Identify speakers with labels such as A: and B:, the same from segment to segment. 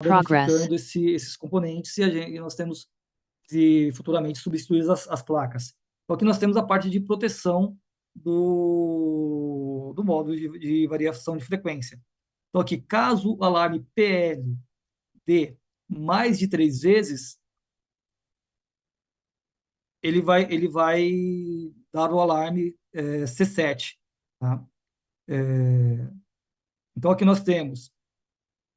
A: Progress.
B: danificando esses componentes e nós temos de futuramente substituir as placas. Então, aqui nós temos a parte de proteção do módulo de variação de frequência. Então, aqui, caso o alarme PL dê mais de 3 vezes, ele vai dar o alarme C7. Tá? Então, aqui nós temos,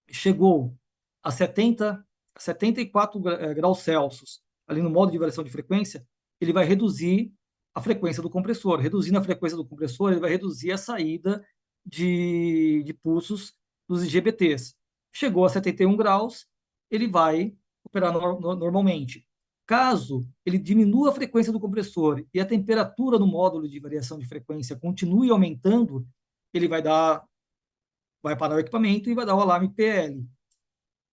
B: chegou a 74 graus Celsius, ali no modo de variação de frequência, ele vai reduzir a frequência do compressor. Reduzindo a frequência do compressor, ele vai reduzir a saída de pulsos dos IGBTs. Chegou a 71 graus, ele vai operar normalmente. Caso ele diminua a frequência do compressor e a temperatura no módulo de variação de frequência continue aumentando, ele vai parar o equipamento e vai dar o alarme PL.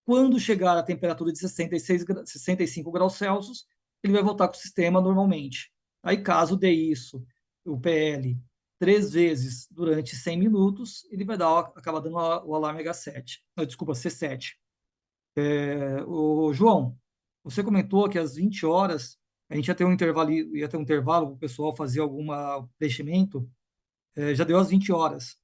B: Quando chegar a temperatura de 65 graus Celsius, ele vai voltar com o sistema normalmente. Aí, caso dê isso, o PL, 3 vezes durante 100 minutos, ele vai acabar dando o alarme H7. Não, desculpa, C7. O João, você comentou que às 20 horas a gente ia ter um intervalo para o pessoal fazer algum preenchimento. Já deu às 20 horas.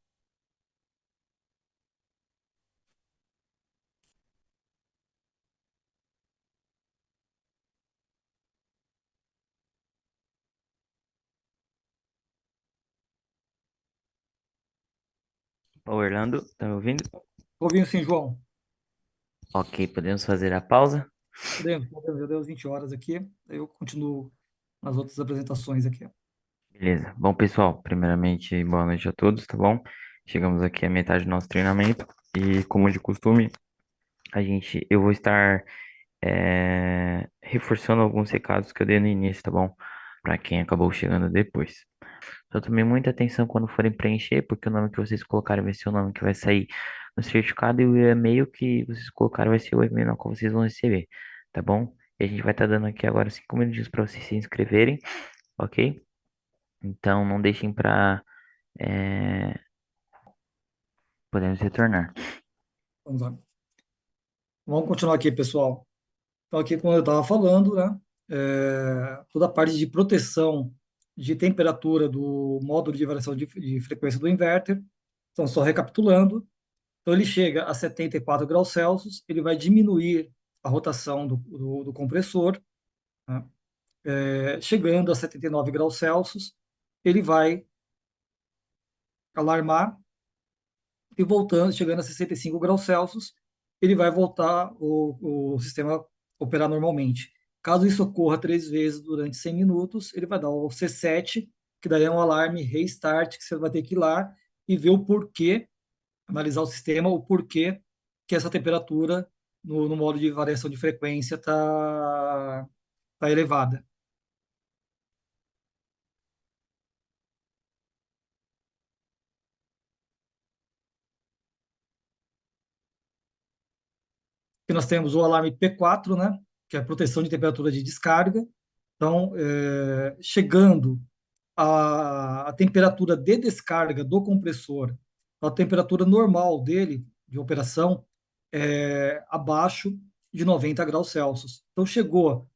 C: Ô, Orlando, tá me ouvindo?
B: Ouvindo sim, João?
C: Ok, podemos fazer a pausa?
B: Já deu às 20 horas aqui. Eu continuo nas outras apresentações aqui.
C: Beleza. Bom, pessoal, primeiramente, boa noite a todos, tá bom? Chegamos aqui à metade do nosso treinamento e, como de costume, eu vou estar reforçando alguns recados que eu dei no início, tá bom? Para quem acabou chegando depois. Então, tomem muita atenção quando forem preencher, porque o nome que vocês colocarem vai ser o nome que vai sair no certificado e o e-mail que vocês colocaram vai ser o e-mail no qual vocês vão receber, tá bom? E a gente vai estar dando aqui agora 5 minutinhos para vocês se inscreverem, ok? Então, não deixem para podemos retornar.
B: Vamos lá. Vamos continuar aqui, pessoal. Então, aqui, como eu estava falando, né, toda a parte de proteção de temperatura do módulo de variação de frequência do inverter. Então, só recapitulando. Então, ele chega a 74 graus Celsius, ele vai diminuir a rotação do compressor, né? Chegando a 79 graus Celsius, ele vai alarmar e voltando, chegando a 65 graus Celsius, ele vai voltar o sistema operar normalmente. Caso isso ocorra 3 vezes durante 100 minutos, ele vai dar o C7, que daí é um alarme restart, que você vai ter que ir lá e ver o porquê, analisar o sistema, o porquê que essa temperatura no modo de variação de frequência tá elevada. E nós temos o alarme P4, né, que é a proteção de temperatura de descarga. Então, chegando a temperatura de descarga do compressor, a temperatura normal dele, de operação, é abaixo de 90 graus Celsius. Então, chegou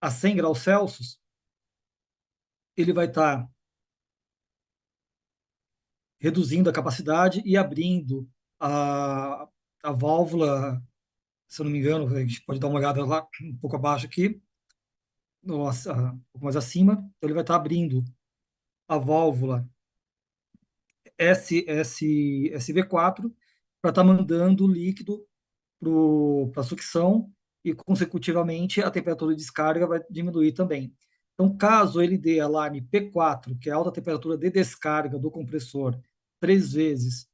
B: a 100 graus Celsius, ele vai estar reduzindo a capacidade e abrindo a válvula, se eu não me engano, a gente pode dar uma olhada lá, um pouco abaixo aqui, nossa, um pouco mais acima, então ele vai estar abrindo a válvula SV4 para estar mandando o líquido para a sucção e, consecutivamente, a temperatura de descarga vai diminuir também. Então, caso ele dê alarme P4, que é a alta temperatura de descarga do compressor, 3 vezes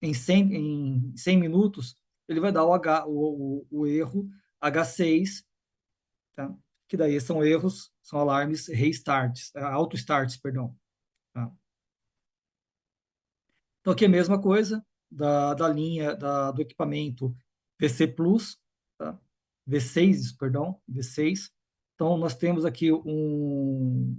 B: em 100 minutos, ele vai dar o erro H6, tá? Que daí são erros, são alarmes restarts, auto-starts, perdão. Tá? Então, aqui é a mesma coisa da linha do equipamento VC Plus, tá? V6, perdão, V6. Então, nós temos aqui o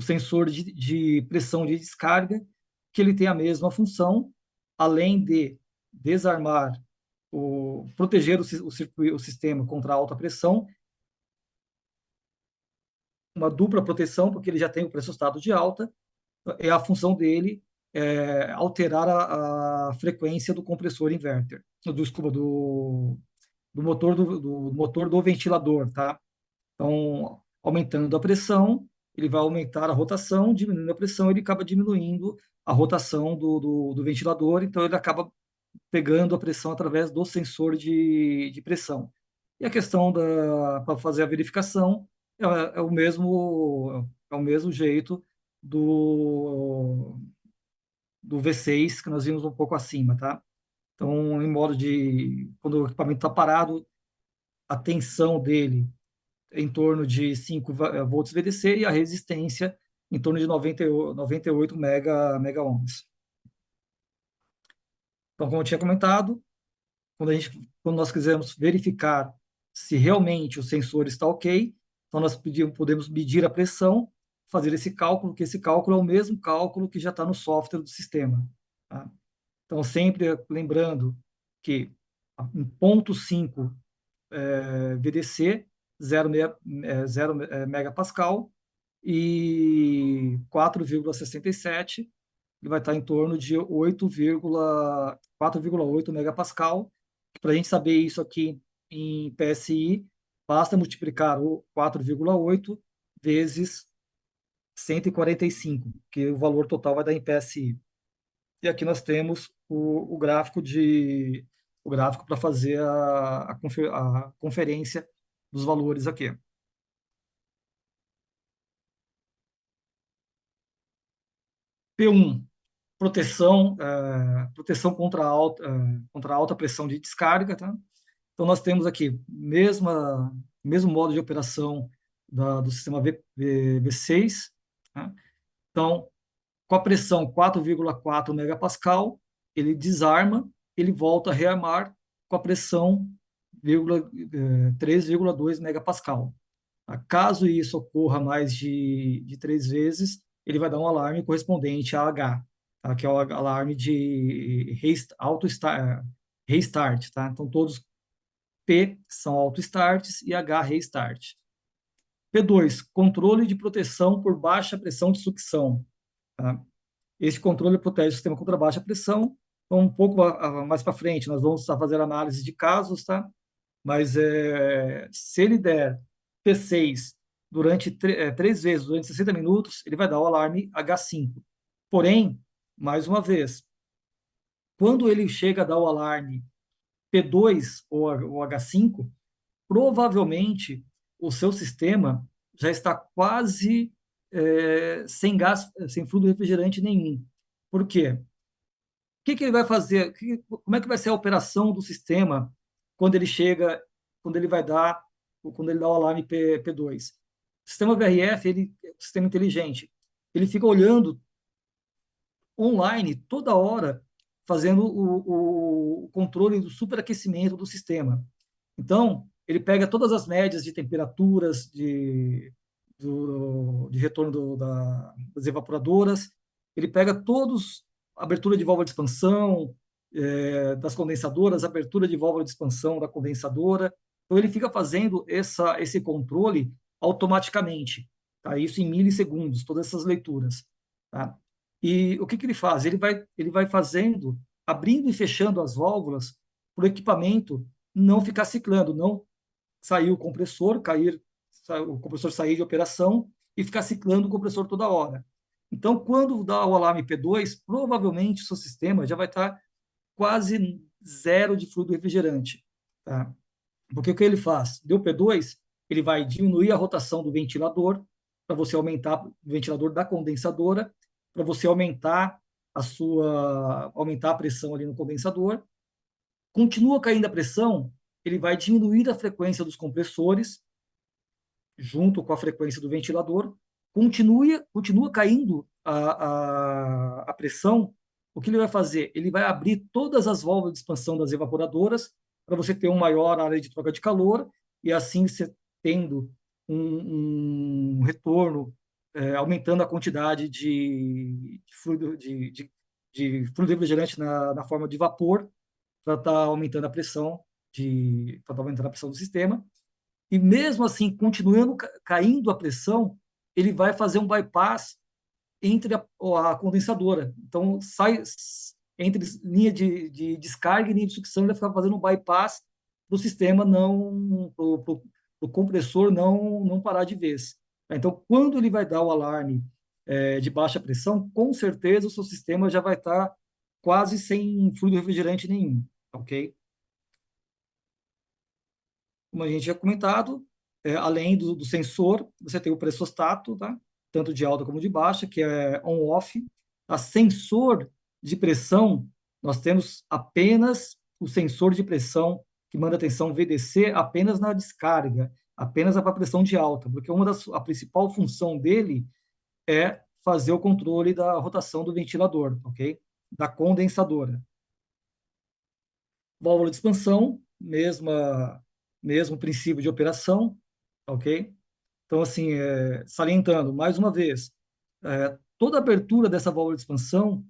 B: sensor de pressão de descarga, que ele tem a mesma função, além de desarmar proteger o sistema contra a alta pressão, uma dupla proteção, porque ele já tem o pressostado de alta, é a função dele alterar a frequência do compressor inverter, desculpa, do motor do ventilador, tá? Então, aumentando a pressão, ele vai aumentar a rotação, diminuindo a pressão, ele acaba diminuindo a rotação do ventilador, então ele acaba pegando a pressão através do sensor de pressão. E a questão para fazer a verificação é o mesmo jeito do, do V6 que nós vimos um pouco acima, tá? Então, em modo de, quando o equipamento está parado, a tensão dele é em torno de 5 volts VDC e a resistência em torno de 98 mega ohms. Então, como eu tinha comentado, quando nós quisermos verificar se realmente o sensor está ok, então nós podemos medir a pressão, fazer esse cálculo, que esse cálculo é o mesmo cálculo que já está no software do sistema. Tá? Então, sempre lembrando que em 0,5 VDC, 0 megapascal, e 4,67 ele vai estar em torno de 4,8 megapascal. Para a gente saber isso aqui em PSI, basta multiplicar o 4,8 vezes 145, que o valor total vai dar em PSI. E aqui nós temos o gráfico para fazer a conferência dos valores aqui. P1, proteção contra alta pressão de descarga, tá? Então nós temos aqui mesmo modo de operação do sistema V6, tá? Então, com a pressão 4,4 megapascal, ele desarma, ele volta a rearmar com a pressão 3,2 megapascal. Caso isso ocorra mais de 3 vezes, ele vai dar um alarme correspondente a H, tá? Que é o alarme de restart. Tá? Então, todos P são auto-starts e H restart. P2, controle de proteção por baixa pressão de sucção. Tá? Esse controle protege o sistema contra baixa pressão. Então, um pouco mais para frente, nós vamos fazer análise de casos, tá? Mas se ele der P6 durante 3 vezes durante 60 minutos, ele vai dar o alarme H5. Porém, mais uma vez, quando ele chega a dar o alarme P2 ou H5, provavelmente o seu sistema já está quase sem gás, sem fluido refrigerante nenhum. Por quê? O que ele vai fazer? Como é que vai ser a operação do sistema quando ele chega, quando ele vai dar, quando ele dá o alarme P2? O sistema VRF, ele é um sistema inteligente. Ele fica olhando online toda hora, fazendo o controle do superaquecimento do sistema. Então, ele pega todas as médias de temperaturas de retorno das evaporadoras, ele pega todos, abertura de válvula de expansão das condensadoras, abertura de válvula de expansão da condensadora. Então, ele fica fazendo esse controle automaticamente. Tá? Isso em milissegundos, todas essas leituras. Tá? E o que ele faz? Ele vai fazendo, abrindo e fechando as válvulas para o equipamento não ficar ciclando, não sair o compressor, o compressor sair de operação e ficar ciclando o compressor toda hora. Então, quando dá o alarme P2, provavelmente o seu sistema já vai estar quase zero de fluido refrigerante. Tá? Porque o que ele faz? Deu P2, ele vai diminuir a rotação do ventilador, para você aumentar o ventilador da condensadora, para você aumentar a pressão ali no condensador. Continua caindo a pressão, ele vai diminuir a frequência dos compressores, junto com a frequência do ventilador, continua caindo a pressão. O que ele vai fazer? Ele vai abrir todas as válvulas de expansão das evaporadoras para você ter uma maior área de troca de calor e assim você tendo um retorno, aumentando a quantidade de fluido refrigerante na forma de vapor, para estar aumentando a pressão para estar aumentando a pressão do sistema. E mesmo assim, continuando caindo a pressão, ele vai fazer um bypass entre a condensadora. Então, sai entre linha de descarga e linha de sucção, ele vai ficar fazendo um bypass para o sistema não, para o compressor não parar de vez. Então, quando ele vai dar o alarme de baixa pressão, com certeza o seu sistema já vai estar quase sem fluido refrigerante nenhum, ok? Como a gente já comentado, além do sensor, você tem o pressostato, tá? Tanto de alta como de baixa, que é on-off. A sensor de pressão, nós temos apenas o sensor de pressão que manda atenção VDC apenas na descarga, apenas para pressão de alta, porque a principal função dele é fazer o controle da rotação do ventilador, ok? Da condensadora. Válvula de expansão, mesmo princípio de operação, ok? Então, assim, salientando, mais uma vez, toda abertura dessa válvula de expansão,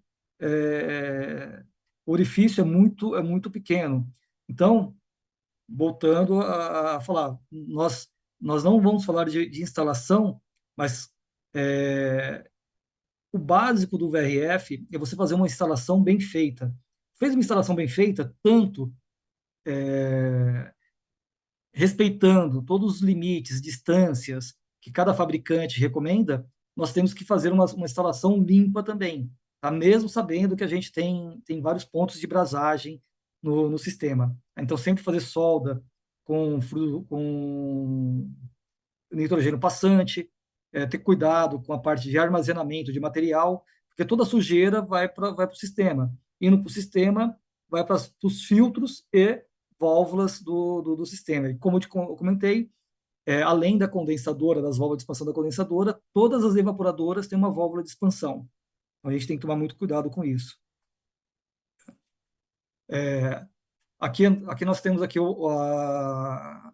B: o orifício é muito pequeno. Então, voltando a falar, nós não vamos falar de instalação, mas o básico do VRF é você fazer uma instalação bem feita. Fez uma instalação bem feita, tanto respeitando todos os limites, distâncias que cada fabricante recomenda, nós temos que fazer uma instalação limpa também, tá? Mesmo sabendo que a gente tem vários pontos de brasagem no sistema. Então, sempre fazer solda com nitrogênio passante, ter cuidado com a parte de armazenamento de material, porque toda a sujeira vai para o sistema. Indo para o sistema, vai para os filtros e válvulas do sistema. E como eu comentei, além da condensadora, das válvulas de expansão da condensadora, todas as evaporadoras têm uma válvula de expansão. Então, a gente tem que tomar muito cuidado com isso. Aqui nós temos aqui uma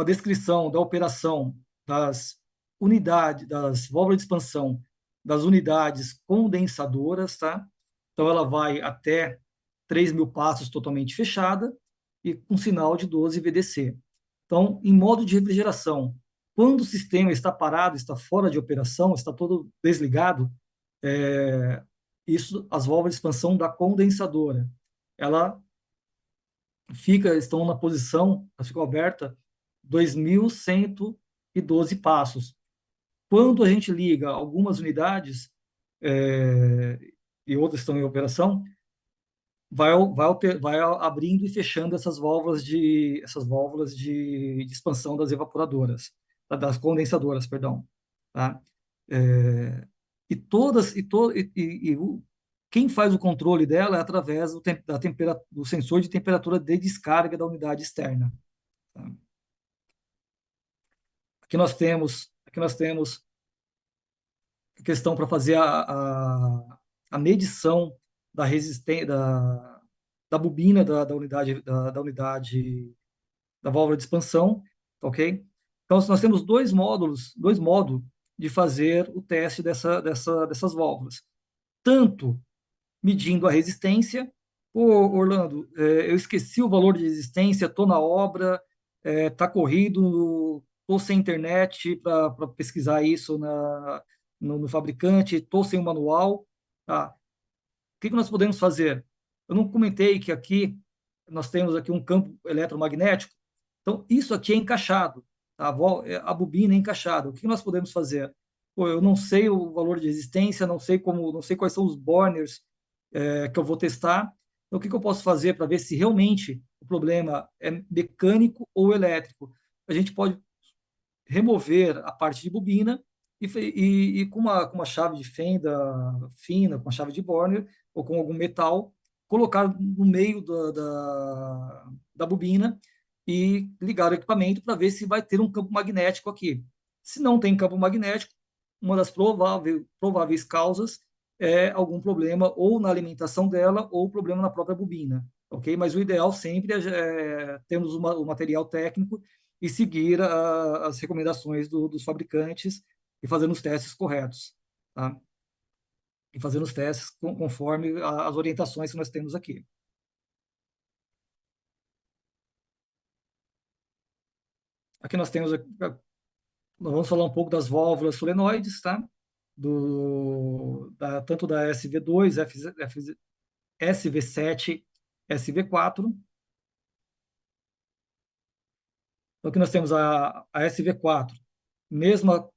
B: descrição da operação das unidades, das válvulas de expansão das unidades condensadoras, tá? Então, ela vai até 3.000 passos totalmente fechada e com sinal de 12 VDC. Então, em modo de refrigeração, quando o sistema está parado, está fora de operação, está todo desligado, as válvulas de expansão da condensadora, ela estão na posição, ela ficou aberta 2.112 passos. Quando a gente liga algumas unidades e outras estão em operação, vai abrindo e fechando essas válvulas de expansão das evaporadoras, das condensadoras, perdão, tá? E todas quem faz o controle dela é através do sensor de temperatura de descarga da unidade externa, tá? Aqui nós temos a questão para fazer a medição da resistência da bobina da válvula de expansão, ok? Então, nós temos dois modos de fazer o teste dessas válvulas. Tanto medindo a resistência. Pô, Orlando, eu esqueci o valor de resistência, estou na obra, está corrido, estou sem internet para pesquisar isso no fabricante, estou sem o manual. Tá? O que nós podemos fazer? Eu não comentei que aqui nós temos aqui um campo eletromagnético. Então, isso aqui é encaixado. Tá? A bobina é encaixada. O que nós podemos fazer? Pô, eu não sei o valor de resistência, não sei quais são os burners que eu vou testar. Então, o que eu posso fazer para ver se realmente o problema é mecânico ou elétrico? A gente pode remover a parte de bobina e com uma chave de fenda fina, com uma chave de Borner ou com algum metal, colocar no meio da bobina e ligar o equipamento para ver se vai ter um campo magnético aqui. Se não tem campo magnético, uma das prováveis causas é algum problema ou na alimentação dela ou problema na própria bobina, ok? Mas o ideal sempre é termos o material técnico e seguir as recomendações dos fabricantes e fazendo os testes corretos, tá? E fazendo os testes conforme as orientações que nós temos aqui. Aqui nós temos, nós vamos falar um pouco das válvulas solenoides, tá? Tanto da SV2, SV7, SV4. Então aqui nós temos a SV4, mesma